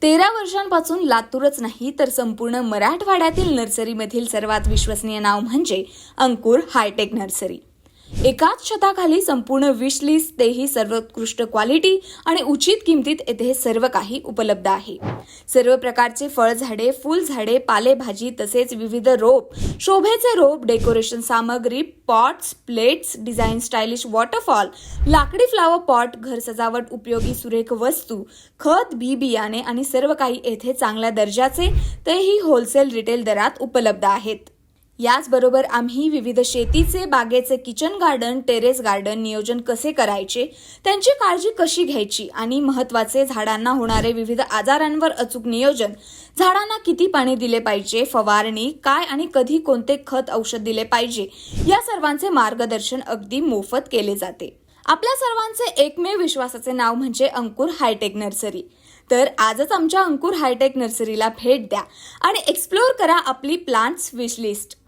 13 वर्षांपासून लातूरच नाही तर संपूर्ण मराठवाड्यातील नर्सरीमधील सर्वात विश्वसनीय नाव म्हणजे अंकुर हायटेक नर्सरी. एकाच छताखाली संपूर्ण विश लिस्ट, तेही सर्वोत्कृष्ट क्वालिटी आणि उचित किमतीत येथे सर्व काही उपलब्ध आहे. सर्व प्रकारचे फळझाडे, फुलझाडे, पालेभाजी तसेच विविध रोप, शोभेचे रोप, डेकोरेशन सामग्री, pots, plates, design stylish waterfall, लाकडी फ्लावर पॉट, घर सजावट उपयोगी सुरेख वस्तू, खत, बी बियाणे आणि सर्व काही येथे चांगल्या दर्जाचे, तेही होलसेल रिटेल दरात उपलब्ध आहेत. याचबरोबर आम्ही विविध शेतीचे, बागेचे, किचन गार्डन, टेरेस गार्डन नियोजन कसे करायचे, त्यांची काळजी कशी घ्यायची आणि महत्त्वाचे झाडांना होणारे विविध आजारांवर अचूक नियोजन, झाडांना किती पाणी दिले पाहिजे, फवारणी काय आणि कधी कोणते खत औषध दिले पाहिजे, या सर्वांचे मार्गदर्शन अगदी मोफत केले जाते. आपल्या सर्वांचे एकमेव विश्वासाचे नाव म्हणजे अंकुर हायटेक नर्सरी. तर आजच आमच्या अंकुर हायटेक नर्सरीला भेट द्या आणि एक्सप्लोर करा आपली प्लांट्स विश लिस्ट.